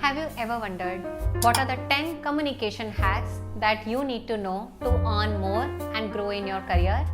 Have you ever wondered what are the 10 communication hacks that you need to know to earn more and grow in your career?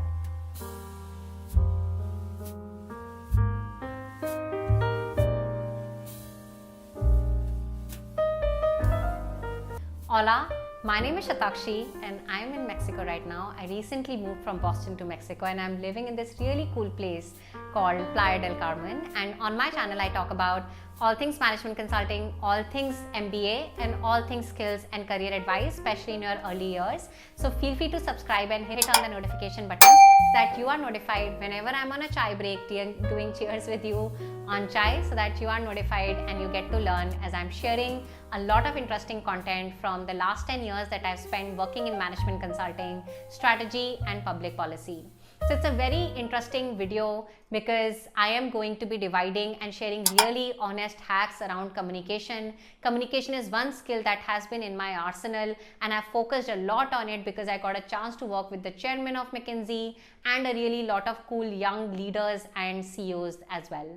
Hola, my name is Shatakshi and I'm in Mexico right now. I recently moved from Boston to Mexico and I'm living in this really cool place called Playa del Carmen, and on my channel I talk about all things management consulting, all things MBA, and all things skills and career advice, especially in your early years. So feel free to subscribe and hit on the notification button so that you are notified whenever I'm on a chai break doing cheers with you on chai, so that you are notified and you get to learn as I'm sharing a lot of interesting content from the last 10 years that I've spent working in management consulting, strategy and public policy. So it's a very interesting video because I am going to be dividing and sharing really honest hacks around communication. Communication is one skill that has been in my arsenal and I've focused a lot on it because I got a chance to work with the chairman of McKinsey and a really lot of cool young leaders and CEOs as well.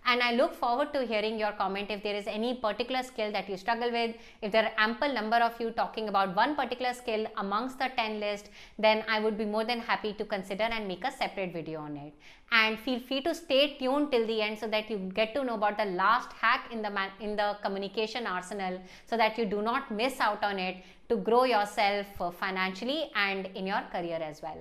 And I look forward to hearing your comment if there is any particular skill that you struggle with. If there are ample number of you talking about one particular skill amongst the 10 list, then I would be more than happy to consider and make a separate video on it. And feel free to stay tuned till the end so that you get to know about the last hack in the communication arsenal, so that you do not miss out on it to grow yourself financially and in your career as well.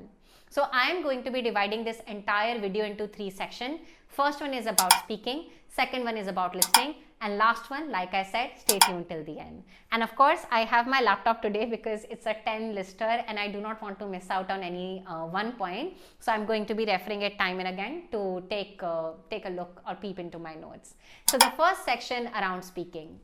So I am going to be dividing this entire video into 3 sections. First one is about speaking, second one is about listening, and last one, like I said, stay tuned till the end. And of course, I have my laptop today because it's a 10 lister and I do not want to miss out on any one point. So I'm going to be referring it time and again to take a look or peep into my notes. So the first section around speaking.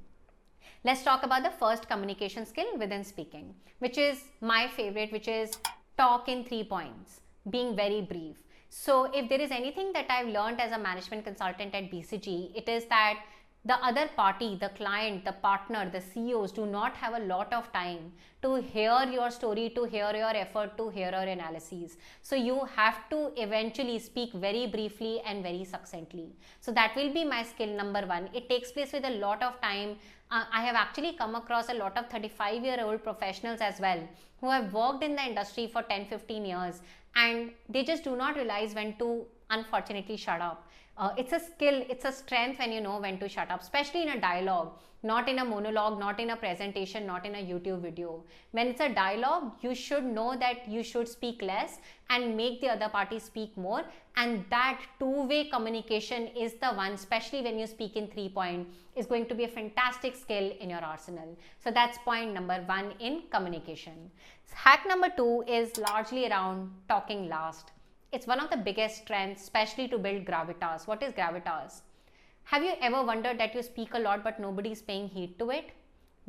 Let's talk about the first communication skill within speaking, which is my favorite, which is talk in 3 points, being very brief. So if there is anything that I've learned as a management consultant at BCG, it is that the other party, the client, the partner, the CEOs do not have a lot of time to hear your story, to hear your effort, to hear your analyses. So you have to eventually speak very briefly and very succinctly. So that will be my skill number 1. It takes place with a lot of time. I have actually come across a lot of 35-year-old professionals as well who have worked in the industry for 10-15 years and they just do not realize when to unfortunately shut up. It's a skill, it's a strength when you know when to shut up, especially in a dialogue, not in a monologue, not in a presentation, not in a YouTube video. When it's a dialogue, you should know that you should speak less and make the other party speak more. And that two-way communication is the one, especially when you speak in 3 points, is going to be a fantastic skill in your arsenal. So that's point number 1 in communication. Hack number 2 is largely around talking last. It's one of the biggest strengths, especially to build gravitas. What is gravitas? Have you ever wondered that you speak a lot but nobody is paying heed to it?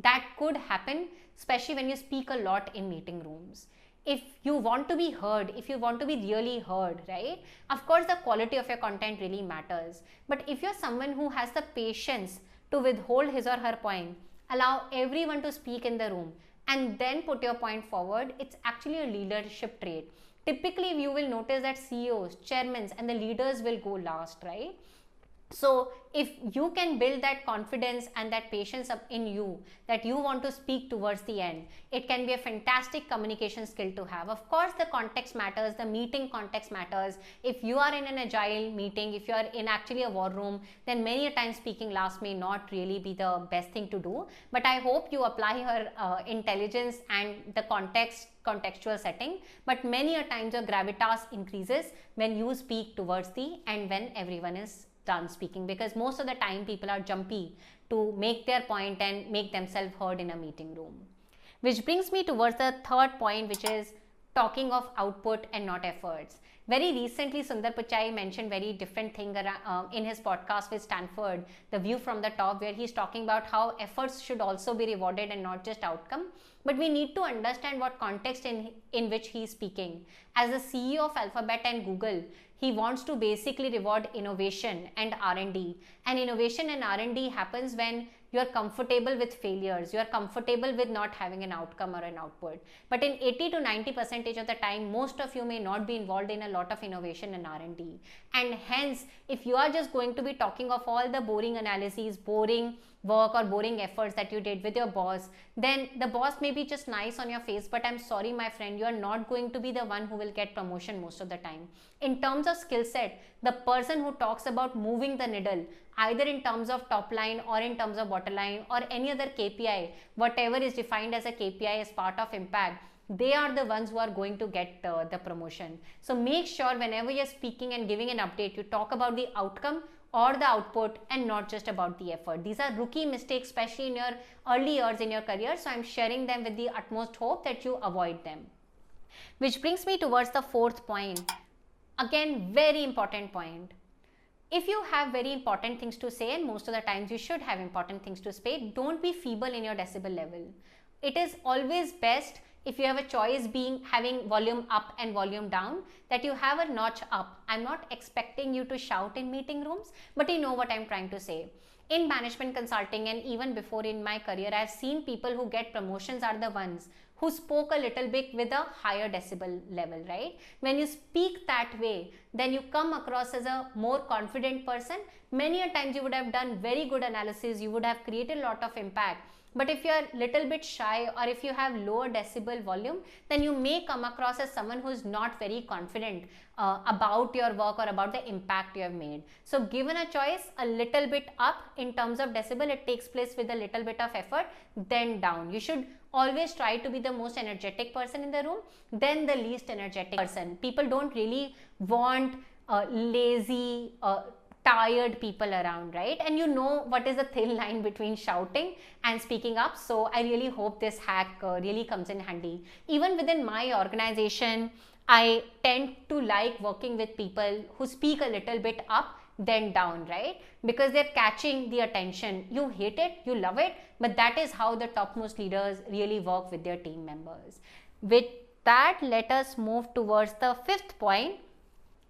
That could happen, especially when you speak a lot in meeting rooms. If you want to be heard, if you want to be really heard, right? Of course, the quality of your content really matters. But if you're someone who has the patience to withhold his or her point, allow everyone to speak in the room, and then put your point forward, it's actually a leadership trait. Typically, you will notice that CEOs, chairmen, and the leaders will go last, right? So if you can build that confidence and that patience up in you that you want to speak towards the end, it can be a fantastic communication skill to have. Of course, the context matters, the meeting context matters. If you are in an agile meeting, if you are in actually a war room, then many a time speaking last may not really be the best thing to do. But I hope you apply your intelligence and the contextual setting. But many a times your gravitas increases when you speak towards the end, when everyone is done speaking, because most of the time people are jumpy to make their point and make themselves heard in a meeting room. Which brings me towards the third point, which is talking of output and not efforts. Very recently, Sundar Pichai mentioned very different thing in his podcast with Stanford, The View from the Top, where he's talking about how efforts should also be rewarded and not just outcome. But we need to understand what context in which he's speaking. As the CEO of Alphabet and Google, he wants to basically reward innovation and R&D. And innovation and R&D happens when you're comfortable with failures, you're comfortable with not having an outcome or an output. But in 80 to 90% of the time, most of you may not be involved in a lot of innovation and R&D. And hence, if you are just going to be talking of all the boring analyses, boring work or boring efforts that you did with your boss, then the boss may be just nice on your face, but I'm sorry my friend, you are not going to be the one who will get promotion most of the time. In terms of skill set, the person who talks about moving the needle, either in terms of top line or in terms of bottom line or any other KPI, whatever is defined as a KPI as part of impact, they are the ones who are going to get the promotion. So make sure whenever you're speaking and giving an update, you talk about the outcome or the output and not just about the effort. These are rookie mistakes, especially in your early years in your career. So I'm sharing them with the utmost hope that you avoid them. Which brings me towards the fourth point. Again, very important point. If you have very important things to say, and most of the times you should have important things to say, don't be feeble in your decibel level. It is always best if you have a choice having volume up and volume down, that you have a notch up. I'm not expecting you to shout in meeting rooms, but you know what I'm trying to say. In management consulting and even before in my career, I've seen people who get promotions are the ones who spoke a little bit with a higher decibel level, right? When you speak that way, then you come across as a more confident person. Many a times you would have done very good analysis, you would have created a lot of impact. But if you are a little bit shy or if you have lower decibel volume, then you may come across as someone who is not very confident about your work or about the impact you have made. So given a choice, a little bit up in terms of decibel, it takes place with a little bit of effort, then down. You should always try to be the most energetic person in the room, then the least energetic person. People don't really want lazy, tired people around, right? And you know what is the thin line between shouting and speaking up. So I really hope this hack really comes in handy. Even within my organization, I tend to like working with people who speak a little bit up then down, right? Because they're catching the attention. You hate it, you love it, but that is how the topmost leaders really work with their team members. With that, let us move towards the fifth point,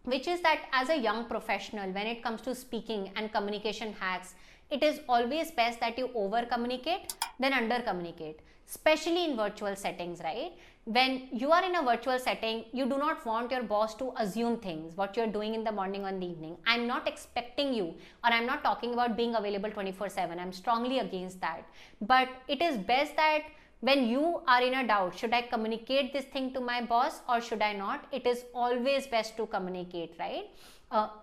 which is that as a young professional, when it comes to speaking and communication hacks, it is always best that you over communicate than under communicate, especially in virtual settings, right? When you are in a virtual setting, you do not want your boss to assume things, what you're doing in the morning or in the evening. I'm not expecting you, or I'm not talking about being available 24/7. I'm strongly against that. But it is best that when you are in a doubt, should I communicate this thing to my boss or should I not? It is always best to communicate, right?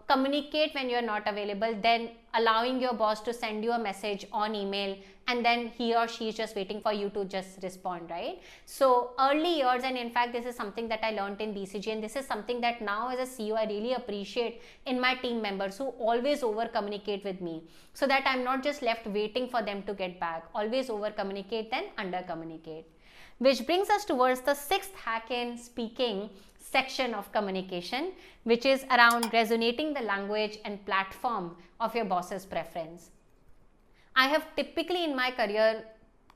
Communicate when you're not available, then allowing your boss to send you a message on email and then he or she is just waiting for you to just respond, right? So early years, and in fact this is something that I learned in BCG, and this is something that now as a CEO I really appreciate in my team members who always over communicate with me, so that I'm not just left waiting for them to get back. Always over communicate than under communicate. Which brings us towards the sixth hack in speaking section of communication, which is around resonating the language and platform of your boss's preference. I have typically in my career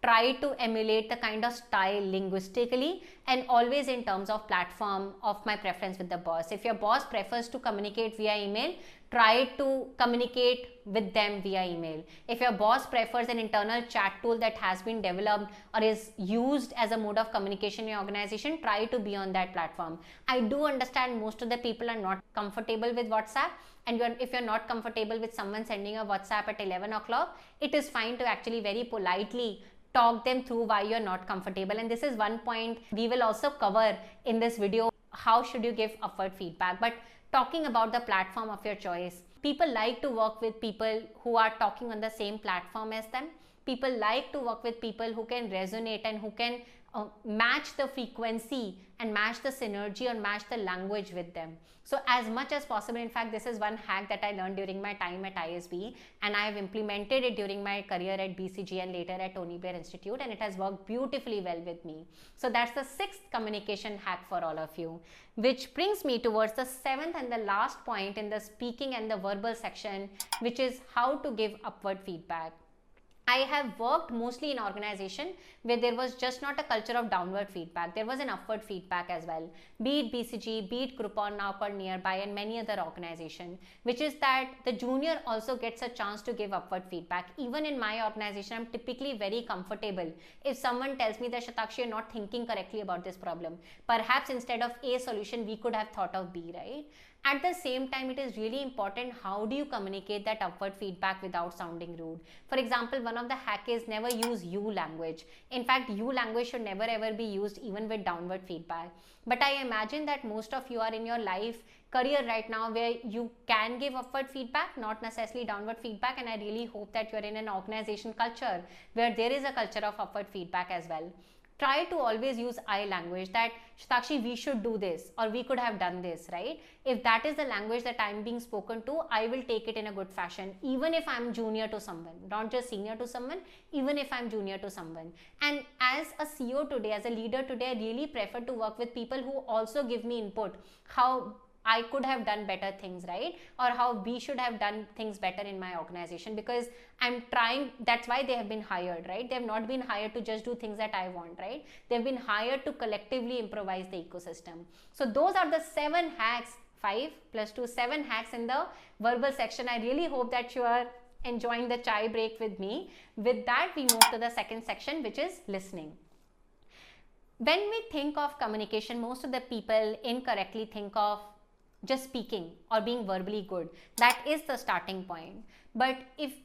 tried to emulate the kind of style linguistically and always in terms of platform of my preference with the boss. If your boss prefers to communicate via email, try to communicate with them via email. If your boss prefers an internal chat tool that has been developed or is used as a mode of communication in your organization, try to be on that platform. I do understand most of the people are not comfortable with WhatsApp, and if you're not comfortable with someone sending a WhatsApp at 11 o'clock, it is fine to actually very politely talk them through why you're not comfortable. And this is one point we will also cover in this video, how should you give upward feedback. But talking about the platform of your choice, people like to work with people who are talking on the same platform as them. People like to work with people who can resonate and who can match the frequency and match the synergy or match the language with them. So as much as possible, in fact this is one hack that I learned during my time at ISB, and I have implemented it during my career at BCG and later at Tony Blair Institute, and it has worked beautifully well with me. So that's the sixth communication hack for all of you. Which brings me towards the seventh and the last point in the speaking and the verbal section, which is how to give upward feedback. I have worked mostly in organization where there was just not a culture of downward feedback. There was an upward feedback as well. Be it BCG, be it Groupon, now called Nearby, and many other organizations, which is that the junior also gets a chance to give upward feedback. Even in my organization, I'm typically very comfortable if someone tells me that, Shatakshi, you're not thinking correctly about this problem. Perhaps instead of A solution, we could have thought of B, right? At the same time, it is really important how do you communicate that upward feedback without sounding rude. For example, one of the hack is never use you language. In fact, you language should never ever be used even with downward feedback. But I imagine that most of you are in your life career right now where you can give upward feedback, not necessarily downward feedback, and I really hope that you're in an organization culture where there is a culture of upward feedback as well. Try to always use I language, that Shatakshi, we should do this, or we could have done this, right? If that is the language that I'm being spoken to, I will take it in a good fashion, even if I'm junior to someone, not just senior to someone, even if I'm junior to someone. And as a CEO today, as a leader today, I really prefer to work with people who also give me input, how I could have done better things, right? Or how we should have done things better in my organization, because I'm trying, that's why they have been hired, right? They have not been hired to just do things that I want, right? They've been hired to collectively improvise the ecosystem. So those are the 7 hacks, 5 plus 2, 7 hacks in the verbal section. I really hope that you are enjoying the chai break with me. With that, we move to the second section, which is listening. When we think of communication, most of the people incorrectly think of just speaking or being verbally good. That is the starting point. But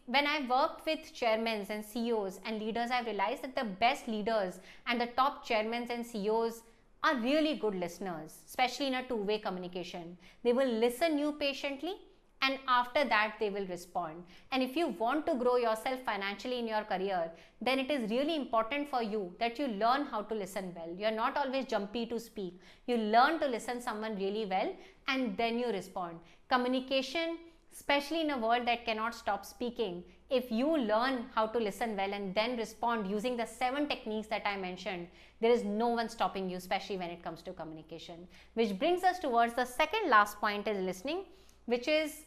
when I worked with chairmen and CEOs and leaders, I've realized that the best leaders and the top chairmen and CEOs are really good listeners, especially in a two-way communication. They will listen you patiently, and after that they will respond. And if you want to grow yourself financially in your career, then it is really important for you that you learn how to listen well. You're not always jumpy to speak. You learn to listen someone really well, and then you respond. Communication, especially in a world that cannot stop speaking, if you learn how to listen well and then respond using the 7 techniques that I mentioned, there is no one stopping you, especially when it comes to communication. Which brings us towards the second last point, is listening, which is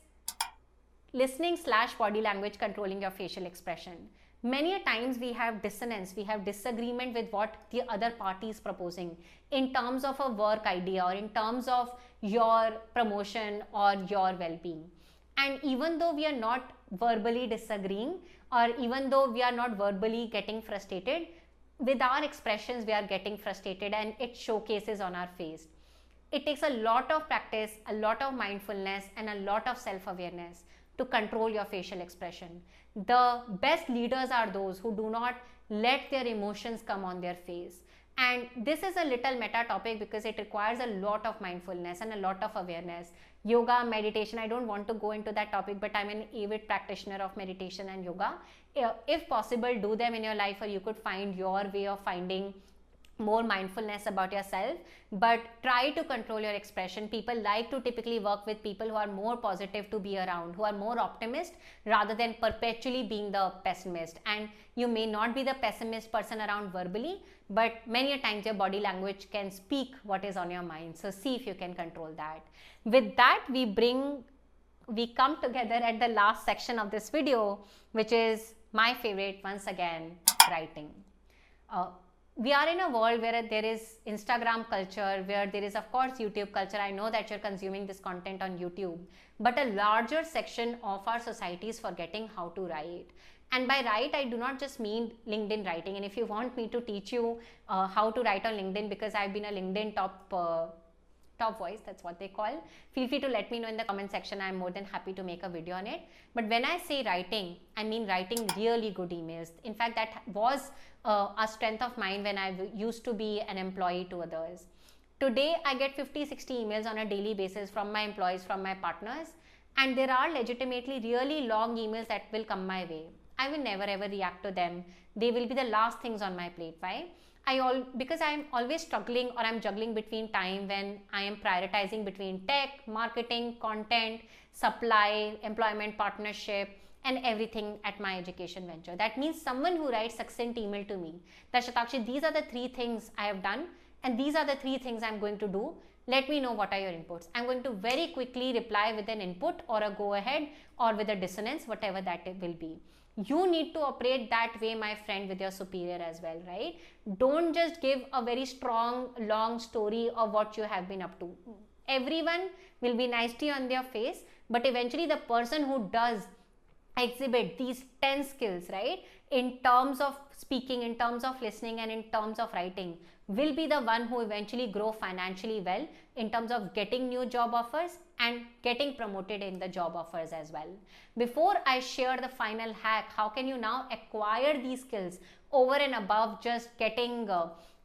listening / body language controlling your facial expression. Many a times we have dissonance, we have disagreement with what the other party is proposing in terms of a work idea or in terms of your promotion or your well-being. And even though we are not verbally disagreeing, or even though we are not verbally getting frustrated, with our expressions we are getting frustrated, and it showcases on our face. It takes a lot of practice, a lot of mindfulness, and a lot of self-awareness to control your facial expression. The best leaders are those who do not let their emotions come on their face. And this is a little meta topic because it requires a lot of mindfulness and a lot of awareness. Yoga, meditation, I don't want to go into that topic, but I'm an avid practitioner of meditation and yoga. If possible, do them in your life, or you could find your way of finding more mindfulness about yourself, but try to control your expression. People like to typically work with people who are more positive to be around, who are more optimist rather than perpetually being the pessimist. And you may not be the pessimist person around verbally, but many a times your body language can speak what is on your mind. So see if you can control that. With that, we come together at the last section of this video, which is my favorite, once again, writing. We are in a world where there is Instagram culture, where there is of course YouTube culture. I know that you're consuming this content on YouTube, but a larger section of our society is forgetting how to write. And by write, I do not just mean LinkedIn writing. And if you want me to teach you how to write on LinkedIn, because I've been a LinkedIn top voice, that's what they call, feel free to let me know in the comment section. I'm more than happy to make a video on it. But when I say writing, I mean writing really good emails. In fact, that was a strength of mine when I used to be an employee to others. Today, I get 50-60 emails on a daily basis from my employees, from my partners, and there are legitimately really long emails that will come my way. I will never ever react to them. They will be the last things on my plate. Why? Because I'm always struggling, or I'm juggling between time when I am prioritizing between tech, marketing, content, supply, employment partnership, and everything at my education venture. That means someone who writes succinct email to me that, Shatakshi, these are the 3 things I have done, and these are the 3 things I'm going to do. let me know what are your inputs. I'm going to very quickly reply with an input or a go ahead or with a dissonance, whatever that will be. You need to operate that way, my friend, with your superior as well, right? Don't just give a very strong, long story of what you have been up to. Everyone will be nice to you on their face, but eventually the person who does exhibit these 10 skills, right, in terms of speaking, in terms of listening, and in terms of writing, will be the one who eventually grow financially well in terms of getting new job offers and getting promoted in the job offers as well. Before I share the final hack, how can you now acquire these skills over and above just getting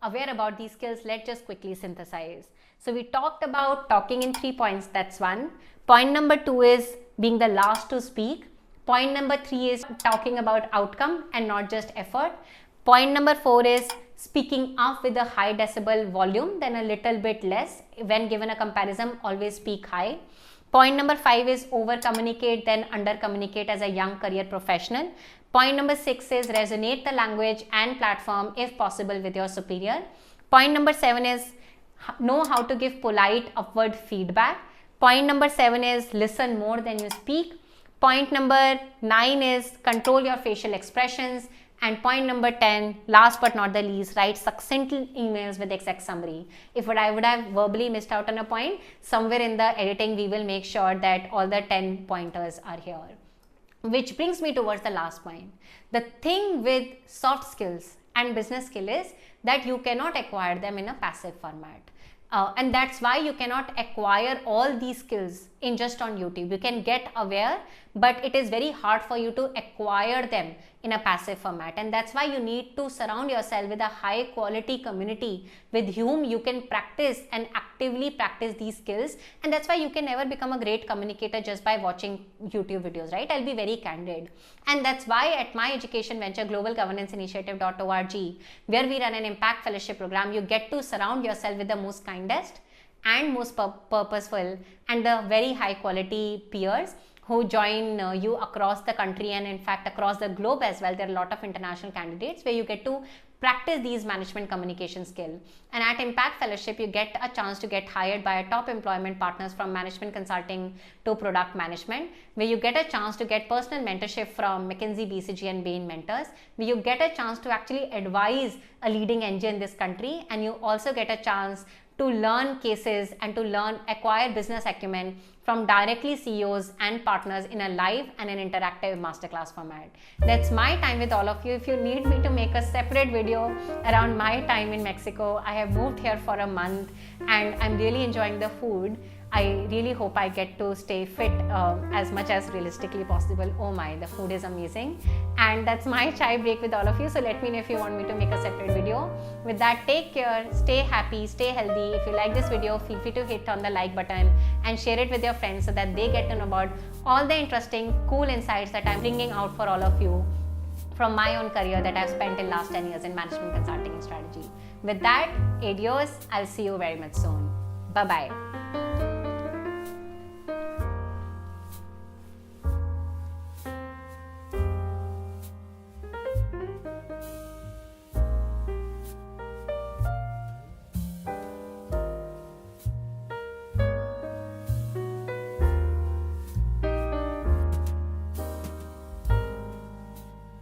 aware about these skills, let's just quickly synthesize. So we talked about talking in 3 points, that's one. Point number 2 is being the last to speak. Point number 3 is talking about outcome and not just effort. Point number 4 is speaking up with a high decibel volume, then a little bit less. When given a comparison, always speak high. Point number 5 is over communicate, then under communicate as a young career professional. Point number 6 is resonate the language and platform if possible with your superior. Point number 7 is know how to give polite upward feedback. Point number 7 is listen more than you speak. Point number 9 is control your facial expressions. And point number 10, last but not the least, write succinct emails with exact summary. If I would have verbally missed out on a point, somewhere in the editing we will make sure that all the 10 pointers are here. Which brings me towards the last point. The thing with soft skills and business skill is that you cannot acquire them in a passive format. And that's why you cannot acquire all these skills in just on YouTube. You can get aware, but it is very hard for you to acquire them in a passive format. And that's why you need to surround yourself with a high quality community with whom you can practice and actively practice these skills. And that's why you can never become a great communicator just by watching YouTube videos, right? I'll be very candid. And that's why at my education venture, globalgovernance-initiative.org, where we run an impact fellowship program, you get to surround yourself with the most kindest and most purposeful and the very high quality peers who join you across the country and in fact across the globe as well. There are a lot of international candidates where you get to practice these management communication skill. And at Impact Fellowship, you get a chance to get hired by a top employment partners from management consulting to product management, where you get a chance to get personal mentorship from McKinsey, BCG and Bain mentors, where you get a chance to actually advise a leading NGO in this country, and you also get a chance to learn cases and to acquire business acumen from directly CEOs and partners in a live and an interactive masterclass format. That's my time with all of you. If you need me to make a separate video around my time in Mexico, I have moved here for a month and I'm really enjoying the food. I really hope I get to stay fit as much as realistically possible. Oh my, the food is amazing. And that's my chai break with all of you. So let me know if you want me to make a separate video. With that, take care, stay happy, stay healthy. If you like this video, feel free to hit on the like button and share it with your friends so that they get to know about all the interesting, cool insights that I'm bringing out for all of you from my own career that I've spent in last 10 years in management consulting and strategy. With that, adios. I'll see you very much soon. Bye-bye.